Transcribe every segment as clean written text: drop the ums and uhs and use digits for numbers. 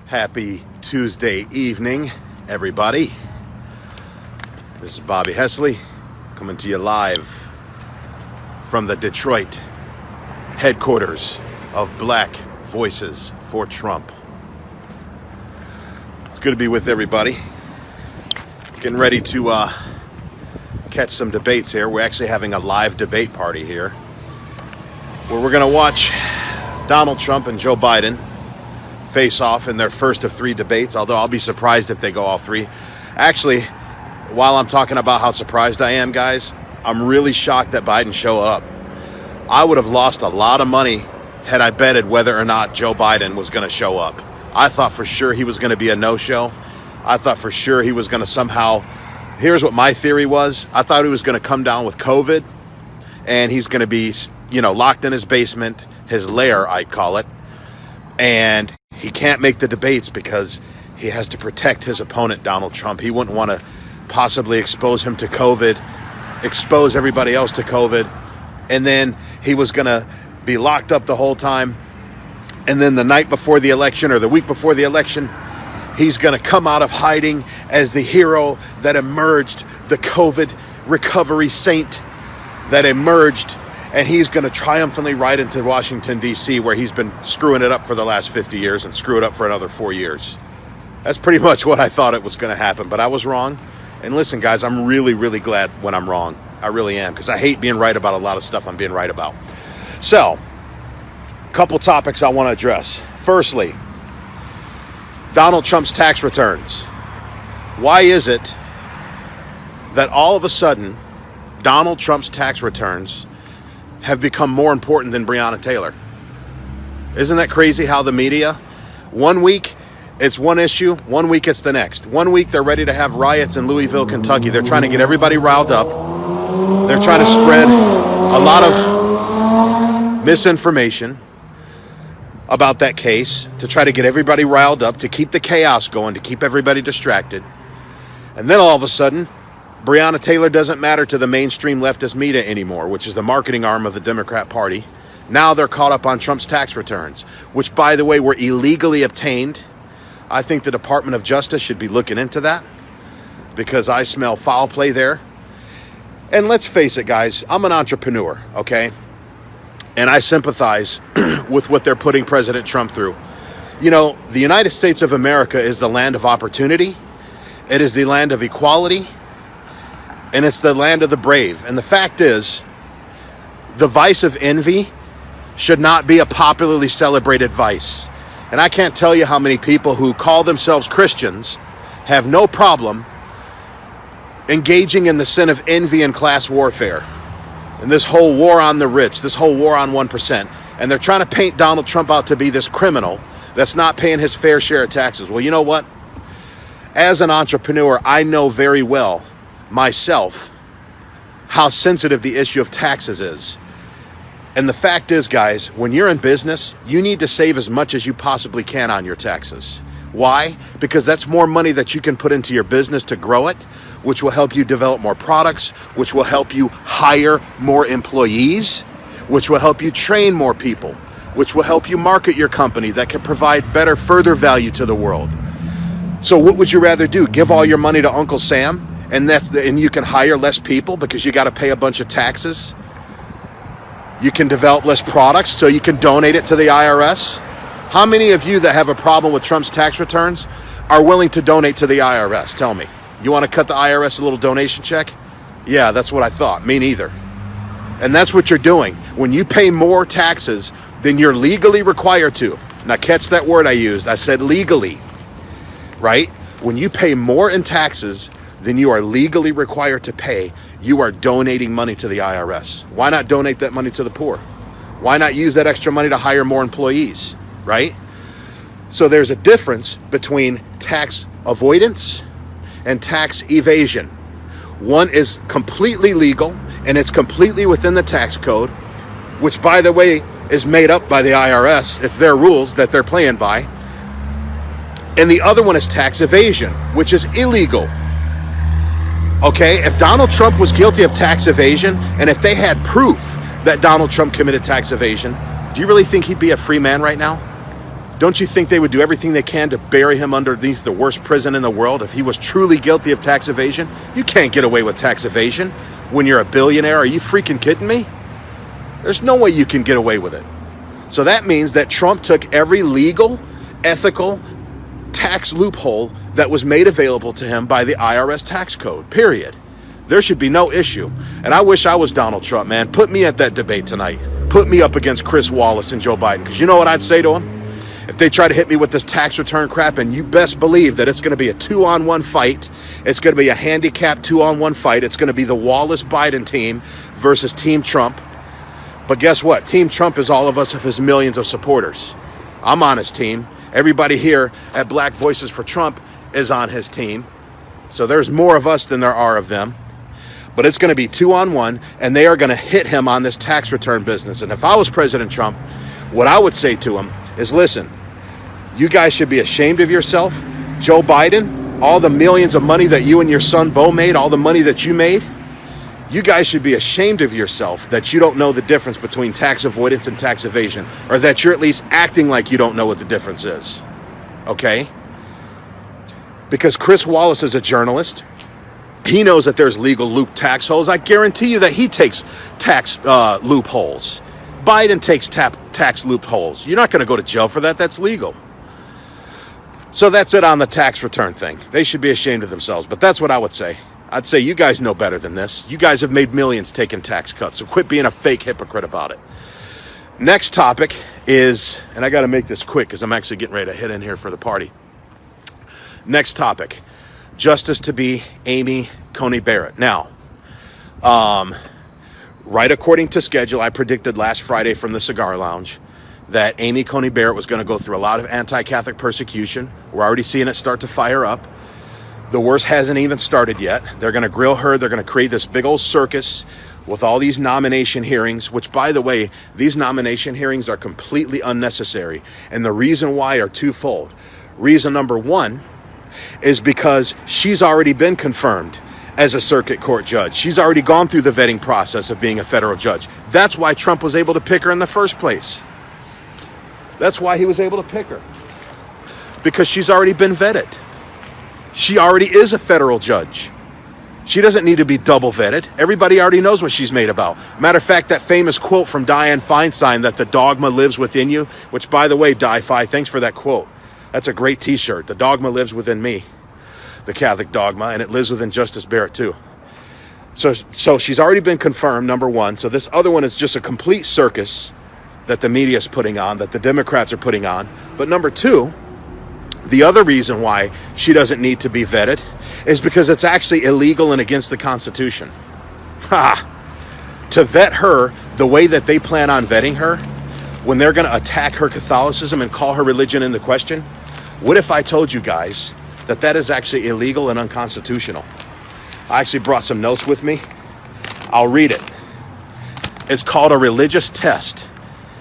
Happy Tuesday evening, everybody. This is Bobby Hesley coming to you live from the Detroit headquarters of Black Voices for Trump. It's good to be with everybody. Getting ready to catch some debates here. We're actually having a live debate party here where we're going to watch Donald Trump and Joe Biden face off in their first of three debates, although I'll be surprised if they go all three. Actually, while I'm talking about how surprised I am, guys, I'm really shocked that Biden showed up. I would have lost a lot of money had I betted whether or not Joe Biden was going to show up. I thought for sure he was going to be a no-show. I thought for sure he was going to somehow... Here's what my theory was. I thought he was going to come down with COVID, and he's going to be, locked in his basement, his lair, I'd call it, and he can't make the debates because he has to protect his opponent, Donald Trump. He wouldn't want to possibly expose him to COVID, expose everybody else to COVID, and then he was going to be locked up the whole time. And then the night before the election or the week before the election, he's going to come out of hiding as the hero that emerged, the COVID recovery saint that emerged, and he's going to triumphantly ride into Washington, D.C., where he's been screwing it up for the last 50 years and screw it up for another 4 years. That's pretty much what I thought it was going to happen, but I was wrong. And listen, guys, I'm really, really glad when I'm wrong. I really am, because I hate being right about a lot of stuff I'm being right about. So, a couple topics I want to address. Firstly, Donald Trump's tax returns. Why is it that all of a sudden Donald Trump's tax returns have become more important than Breonna Taylor? Isn't that crazy how the media, 1 week it's one issue, 1 week it's the next. 1 week they're ready to have riots in Louisville, Kentucky. They're trying to get everybody riled up. They're trying to spread a lot of misinformation about that case to try to get everybody riled up, to keep the chaos going, to keep everybody distracted. And then all of a sudden, Breonna Taylor doesn't matter to the mainstream leftist media anymore, which is the marketing arm of the Democrat Party. Now they're caught up on Trump's tax returns, which, by the way, were illegally obtained. I think the Department of Justice should be looking into that because I smell foul play there. And let's face it, guys, I'm an entrepreneur, okay? And I sympathize with what they're putting President Trump through. The United States of America is the land of opportunity. It is the land of equality. And it's the land of the brave. And the fact is, the vice of envy should not be a popularly celebrated vice. And I can't tell you how many people who call themselves Christians have no problem engaging in the sin of envy and class warfare. And this whole war on the rich, this whole war on 1%. And they're trying to paint Donald Trump out to be this criminal that's not paying his fair share of taxes. Well, you know what? As an entrepreneur, I know very well myself how sensitive the issue of taxes is. And the fact is, guys, when you're in business, you need to save as much as you possibly can on your taxes. Why? Because that's more money that you can put into your business to grow it, which will help you develop more products, which will help you hire more employees, which will help you train more people, which will help you market your company that can provide better, further value to the world. So what would you rather do? Give all your money to Uncle Sam and you can hire less people because you got to pay a bunch of taxes? You can develop less products so you can donate it to the IRS? How many of you that have a problem with Trump's tax returns are willing to donate to the IRS? Tell me. You want to cut the IRS a little donation check? Yeah, that's what I thought. Me neither. And that's what you're doing. When you pay more taxes than you're legally required to. Now catch that word I used. I said legally, right? When you pay more in taxes than you are legally required to pay, you are donating money to the IRS. Why not donate that money to the poor? Why not use that extra money to hire more employees, right? So there's a difference between tax avoidance and tax evasion. One is completely legal and it's completely within the tax code, which, by the way, is made up by the IRS. It's their rules that they're playing by. And the other one is tax evasion, which is illegal. Okay, if Donald Trump was guilty of tax evasion, and if they had proof that Donald Trump committed tax evasion, do you really think he'd be a free man right now? Don't you think they would do everything they can to bury him underneath the worst prison in the world if he was truly guilty of tax evasion? You can't get away with tax evasion when you're a billionaire. Are you freaking kidding me? There's no way you can get away with it. So that means that Trump took every legal, ethical tax loophole that was made available to him by the IRS tax code, period. There should be no issue. And I wish I was Donald Trump, man. Put me at that debate tonight. Put me up against Chris Wallace and Joe Biden. Because you know what I'd say to him? If they try to hit me with this tax return crap, and you best believe that it's going to be a 2-on-1 fight. It's going to be a handicapped 2-on-1 fight. It's going to be the Wallace-Biden team versus Team Trump. But guess what? Team Trump is all of us of his millions of supporters. I'm on his team. Everybody here at Black Voices for Trump is on his team. So there's more of us than there are of them. But it's going to be 2-on-1, and they are going to hit him on this tax return business. And if I was President Trump, what I would say to him is, listen, you guys should be ashamed of yourself. Joe Biden, all the millions of money that you and your son Beau made, all the money that you made, you guys should be ashamed of yourself that you don't know the difference between tax avoidance and tax evasion, or that you're at least acting like you don't know what the difference is. Okay? Because Chris Wallace is a journalist. He knows that there's legal tax holes. I guarantee you that he takes tax loopholes. Biden takes tax loopholes. You're not going to go to jail for that. That's legal. So that's it on the tax return thing. They should be ashamed of themselves. But that's what I would say. I'd say you guys know better than this. You guys have made millions taking tax cuts. So quit being a fake hypocrite about it. Next topic is, and I got to make this quick because I'm actually getting ready to hit in here for the party. Next topic, justice to be Amy Coney Barrett. Now, right according to schedule, I predicted last Friday from the Cigar Lounge that Amy Coney Barrett was going to go through a lot of anti-Catholic persecution. We're already seeing it start to fire up. The worst hasn't even started yet. They're going to grill her. They're going to create this big old circus with all these nomination hearings, which, by the way, these nomination hearings are completely unnecessary. And the reason why are twofold. Reason number one is because she's already been confirmed as a circuit court judge. She's already gone through the vetting process of being a federal judge. That's why Trump was able to pick her in the first place. That's why he was able to pick her. Because she's already been vetted. She already is a federal judge. She doesn't need to be double vetted. Everybody already knows what she's made about. Matter of fact, that famous quote from Dianne Feinstein that the dogma lives within you, which, by the way, Di-Fi, thanks for that quote. That's a great t-shirt. The dogma lives within me, the Catholic dogma, and it lives within Justice Barrett too. So she's already been confirmed, number one. So this other one is just a complete circus that the media is putting on, that the Democrats are putting on. But number two, the other reason why she doesn't need to be vetted is because it's actually illegal and against the Constitution. To vet her the way that they plan on vetting her, when they're going to attack her Catholicism and call her religion into question, what if I told you guys that that is actually illegal and unconstitutional? I actually brought some notes with me. I'll read it. It's called a religious test.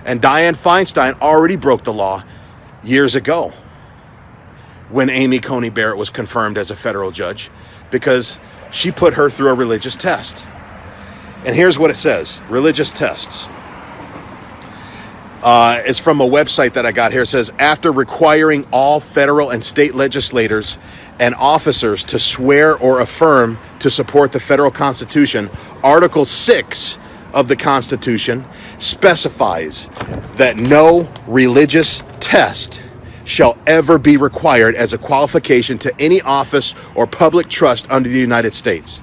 And Dianne Feinstein already broke the law years ago when Amy Coney Barrett was confirmed as a federal judge, because she put her through a religious test. And here's what it says, religious tests. It's from a website that I got here. It says, after requiring all federal and state legislators and officers to swear or affirm to support the federal Constitution, Article 6 of the Constitution specifies that no religious test shall ever be required as a qualification to any office or public trust under the United States.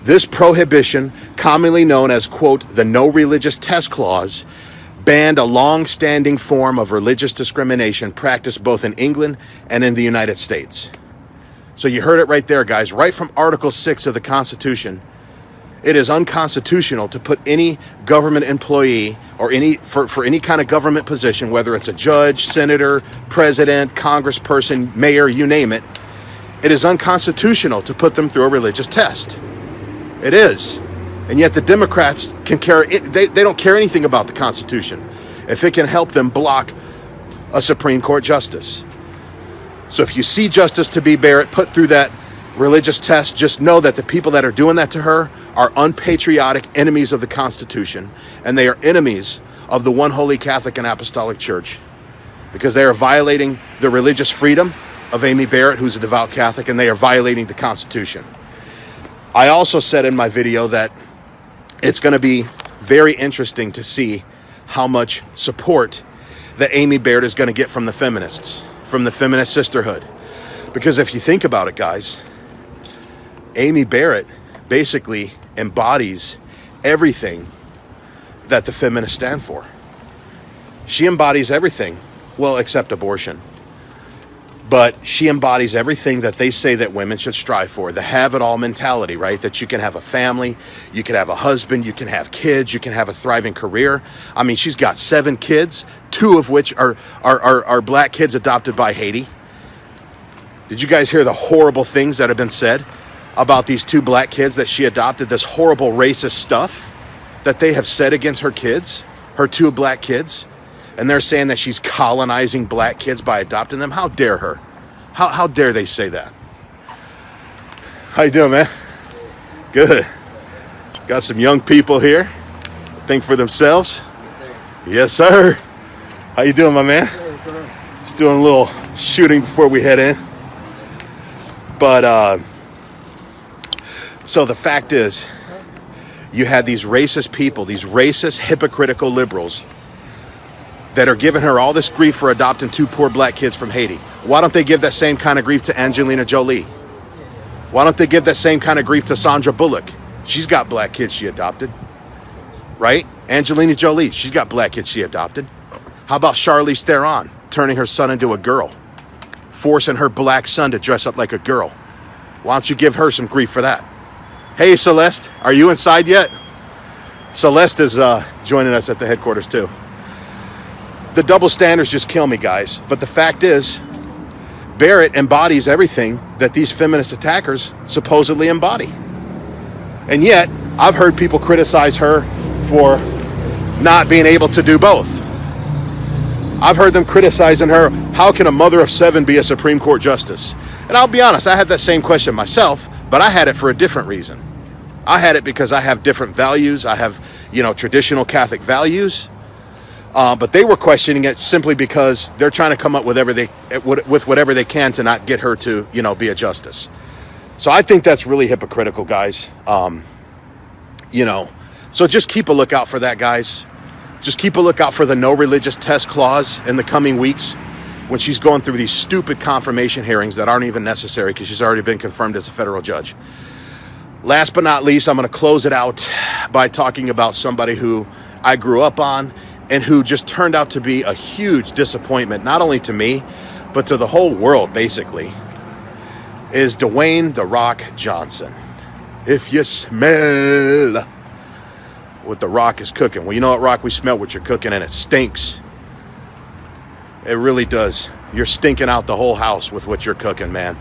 This prohibition, commonly known as, quote, the No Religious Test Clause, banned a long-standing form of religious discrimination practiced both in England and in the United States. So you heard it right there, guys, right from Article 6 of the Constitution. It is unconstitutional to put any government employee or for any kind of government position, whether it's a judge, senator, president, congressperson, mayor, you name it. It is unconstitutional to put them through a religious test. It is. And yet the Democrats they don't care anything about the Constitution if it can help them block a Supreme Court justice. So if you see Justice to be Barrett put through that religious test, just know that the people that are doing that to her are unpatriotic enemies of the Constitution, and they are enemies of the one holy Catholic and Apostolic Church. because they are violating the religious freedom of Amy Barrett, who's a devout Catholic, and they are violating the Constitution. I also said in my video that it's going to be very interesting to see how much support that Amy Barrett is going to get from the feminists, from the feminist sisterhood. Because if you think about it, guys, Amy Barrett basically embodies everything that the feminists stand for. She embodies everything, well, except abortion. But she embodies everything that they say that women should strive for. The have-it-all mentality, right? That you can have a family, you can have a husband, you can have kids, you can have a thriving career. I mean, she's got 7 kids, 2 of which are black kids adopted by Haiti. Did you guys hear the horrible things that have been said about these 2 black kids that she adopted? This horrible racist stuff that they have said against her kids, her 2 black kids. And they're saying that she's colonizing black kids by adopting them. How dare her? How dare they say that? How you doing, man? Good. Got some young people here. Think for themselves. Yes, sir. How you doing, my man? Just doing a little shooting before we head in. But so the fact is, you had these racist people, these racist, hypocritical liberals that are giving her all this grief for adopting 2 poor black kids from Haiti. Why don't they give that same kind of grief to Angelina Jolie? Why don't they give that same kind of grief to Sandra Bullock? She's got black kids she adopted, right? Angelina Jolie, she's got black kids she adopted. How about Charlize Theron turning her son into a girl, forcing her black son to dress up like a girl? Why don't you give her some grief for that? Hey, Celeste, are you inside yet? Celeste is joining us at the headquarters too. The double standards just kill me, guys. But the fact is, Barrett embodies everything that these feminist attackers supposedly embody. And yet, I've heard people criticize her for not being able to do both. I've heard them criticizing her, how can a mother of 7 be a Supreme Court justice? And I'll be honest, I had that same question myself, but I had it for a different reason. I had it because I have different values. I have, traditional Catholic values. But they were questioning it simply because they're trying to come up with whatever they can to not get her to, be a justice. So I think that's really hypocritical, guys. So just keep a lookout for that, guys. Just keep a lookout for the no religious test clause in the coming weeks when she's going through these stupid confirmation hearings that aren't even necessary because she's already been confirmed as a federal judge. Last but not least, I'm going to close it out by talking about somebody who I grew up on and who just turned out to be a huge disappointment, not only to me, but to the whole world, basically, is Dwayne The Rock Johnson. If you smell what The Rock is cooking, well, you know what, Rock, we smell what you're cooking, and it stinks. It really does. You're stinking out the whole house with what you're cooking, man.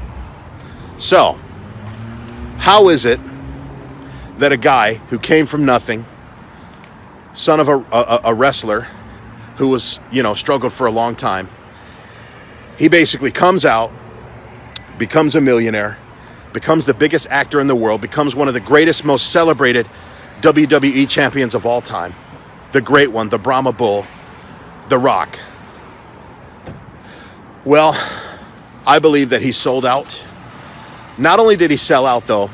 So, how is it that a guy who came from nothing, son of a wrestler who was, struggled for a long time, he basically comes out, becomes a millionaire, becomes the biggest actor in the world, becomes one of the greatest, most celebrated WWE champions of all time, the great one, the Brahma Bull, The Rock. Well, I believe that he sold out. Not only did he sell out, though,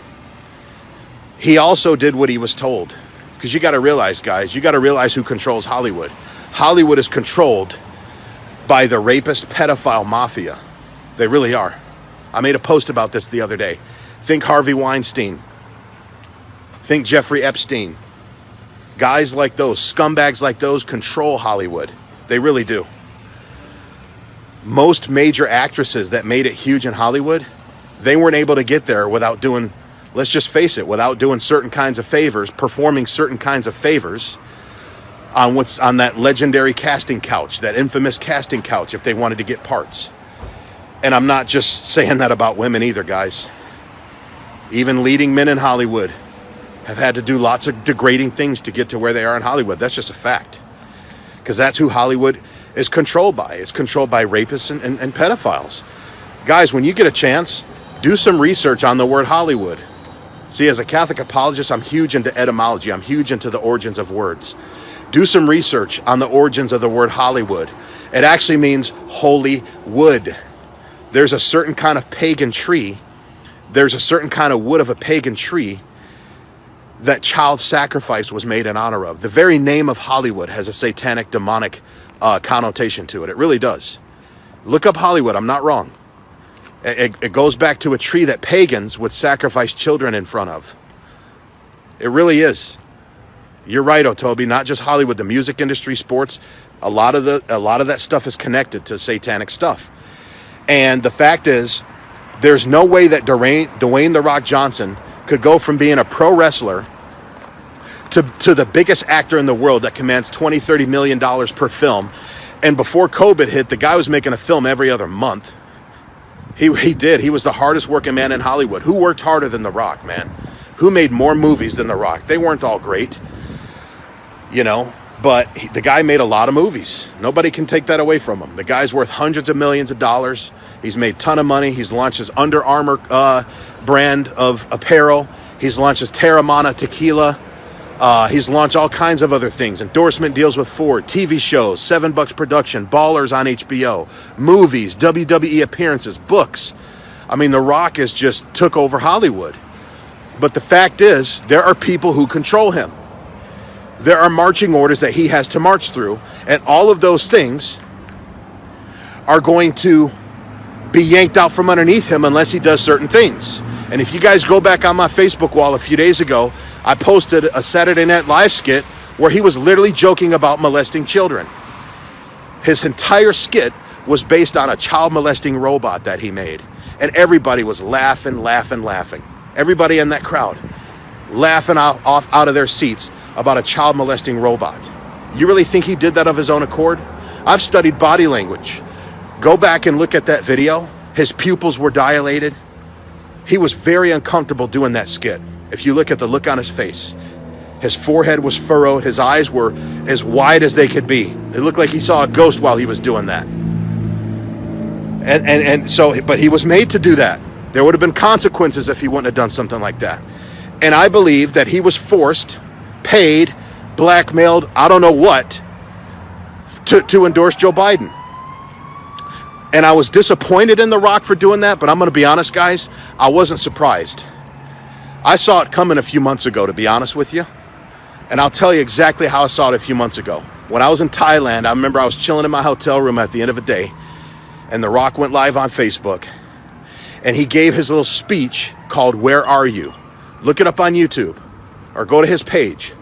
he also did what he was told. Because you got to realize, guys, you got to realize who controls Hollywood. Hollywood is controlled by the rapist, pedophile mafia. They really are. I made a post about this the other day. Think Harvey Weinstein. Think Jeffrey Epstein. Guys like those, scumbags like those, control Hollywood. They really do. Most major actresses that made it huge in Hollywood, they weren't able to get there without doing, let's just face it, without doing certain kinds of favors, performing certain kinds of favors on what's on that legendary casting couch, that infamous casting couch, if they wanted to get parts. And I'm not just saying that about women either, guys. Even leading men in Hollywood have had to do lots of degrading things to get to where they are in Hollywood. That's just a fact. Because that's who Hollywood is controlled by. It's controlled by rapists and pedophiles. Guys, when you get a chance, do some research on the word Hollywood. See, as a Catholic apologist, I'm huge into etymology. I'm huge into the origins of words. Do some research on the origins of the word Hollywood It actually means holy wood. There's a certain kind of pagan tree. There's a certain kind of wood of a pagan tree that child sacrifice was made in honor of. The very name of Hollywood has a satanic, demonic connotation to it. It really does. Look up Hollywood. I'm not wrong. It goes back to a tree that pagans would sacrifice children in front of. It really is. You're right, Otobi. Not just Hollywood, the music industry, sports. A lot of that stuff is connected to satanic stuff. And the fact is, there's no way that Dwayne The Rock Johnson could go from being a pro wrestler to the biggest actor in the world that commands $20-30 million per film. And before COVID hit, the guy was making a film every other month. He did. He was the hardest working man in Hollywood. Who worked harder than The Rock, man? Who made more movies than The Rock? They weren't all great, you know, but the guy made a lot of movies. Nobody can take that away from him. The guy's worth hundreds of millions of dollars. He's made a ton of money. He's launched his Under Armour brand of apparel. He's launched his Terramana tequila. He's launched all kinds of other things. Endorsement deals with Ford, TV shows, $7 production, Ballers on HBO, movies, WWE appearances, books. I mean, The Rock has just took over Hollywood. But the fact is, there are people who control him. There are marching orders that he has to march through. And all of those things are going to be yanked out from underneath him unless he does certain things. And if you guys go back on my Facebook wall a few days ago, I posted a Saturday Night Live skit where he was literally joking about molesting children. His entire skit was based on a child molesting robot that he made. And everybody was laughing. Everybody in that crowd laughing out of their seats about a child molesting robot. You really think he did that of his own accord? I've studied body language. Go back and look at that video. His pupils were dilated. He was very uncomfortable doing that skit. If you look at the look on his face, his forehead was furrowed. His eyes were as wide as they could be. It looked like he saw a ghost while he was doing that. But he was made to do that. There would have been consequences if he wouldn't have done something like that. And I believe that he was forced, paid, blackmailed, I don't know what, to endorse Joe Biden. And I was disappointed in The Rock for doing that, but I'm going to be honest, guys, I wasn't surprised. I saw it coming a few months ago, to be honest with you. And I'll tell you exactly how I saw it a few months ago. When I was in Thailand, I remember I was chilling in my hotel room at the end of a day, and The Rock went live on Facebook, and he gave his little speech called "Where Are You?" Look it up on YouTube, or go to his page.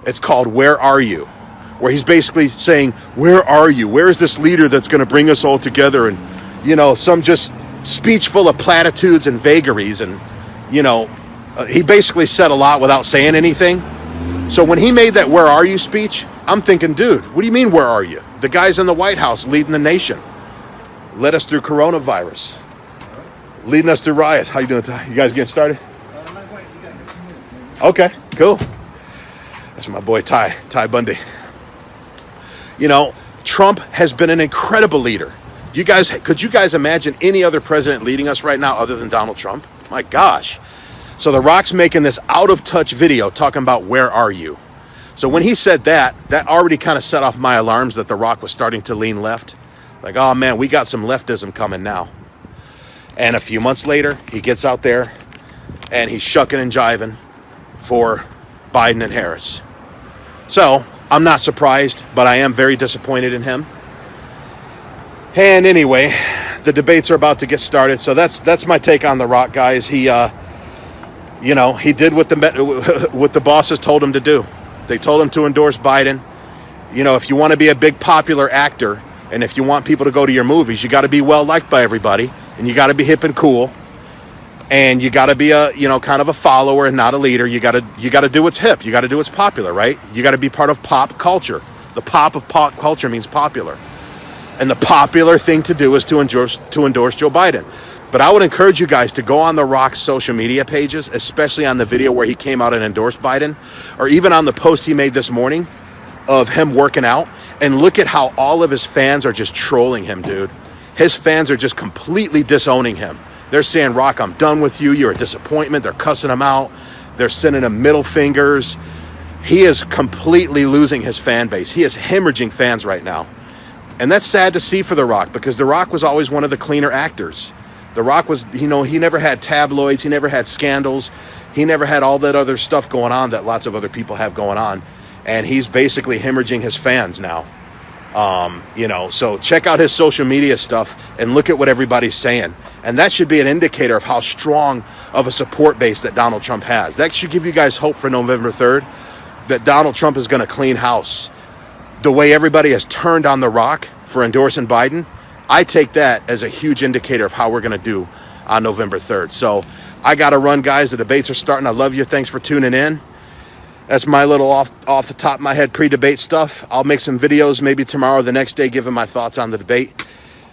It's called "Where Are You?" where he's basically saying, where are you? Where is this leader that's going to bring us all together? And, you know, some just speech full of platitudes and vagaries. And, you know, he basically said a lot without saying anything. So when he made that "Where Are You" speech, I'm thinking, dude, what do you mean, where are you? The guy's in the White House leading the nation. Led us through coronavirus. Leading us through riots. How you doing, Ty? You guys getting started? Okay, cool. That's my boy, Ty Bundy. You know, Trump has been an incredible leader. Could you guys imagine any other president leading us right now other than Donald Trump? My gosh. So The Rock's making this out-of-touch video talking about where are you? So when he said that already kind of set off my alarms that The Rock was starting to lean left. Like, oh man, we got some leftism coming now. And a few months later, he gets out there and he's shucking and jiving for Biden and Harris. So I'm not surprised, but I am very disappointed in him. And anyway, the debates are about to get started. So that's my take on The Rock, guys. He, you know, he did what the bosses told him to do. They told him to endorse Biden. You know, if you want to be a big popular actor, and if you want people to go to your movies, you got to be well liked by everybody, and you got to be hip and cool, and you got to be a, you know, kind of a follower and not a leader. You got to do what's hip. You got to do what's popular, right? You got to be part of pop culture. The pop of pop culture means popular, and the popular thing to do is to endorse Joe Biden. But I would encourage you guys to go on The Rock's social media pages, especially on the video where he came out and endorsed Biden, or even on the post he made this morning of him working out, and look at how all of his fans are just trolling him, dude. His fans are just completely disowning him. They're saying, Rock, I'm done with you. You're a disappointment. They're cussing him out. They're sending him middle fingers. He is completely losing his fan base. He is hemorrhaging fans right now. And that's sad to see for The Rock, because The Rock was always one of the cleaner actors. The Rock was, you know, he never had tabloids, he never had scandals, he never had all that other stuff going on that lots of other people have going on. And he's basically hemorrhaging his fans now. You know, so check out his social media stuff and look at what everybody's saying. And that should be an indicator of how strong of a support base that Donald Trump has. That should give you guys hope for November 3rd, that Donald Trump is going to clean house. The way everybody has turned on The Rock for endorsing Biden, I take that as a huge indicator of how we're going to do on November 3rd. So I got to run, guys. The debates are starting. I love you. Thanks for tuning in. That's my little off the top of my head pre-debate stuff. I'll make some videos maybe tomorrow or the next day giving my thoughts on the debate.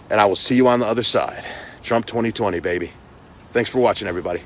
And I will see you on the other side. Trump 2020, baby. Thanks for watching, everybody.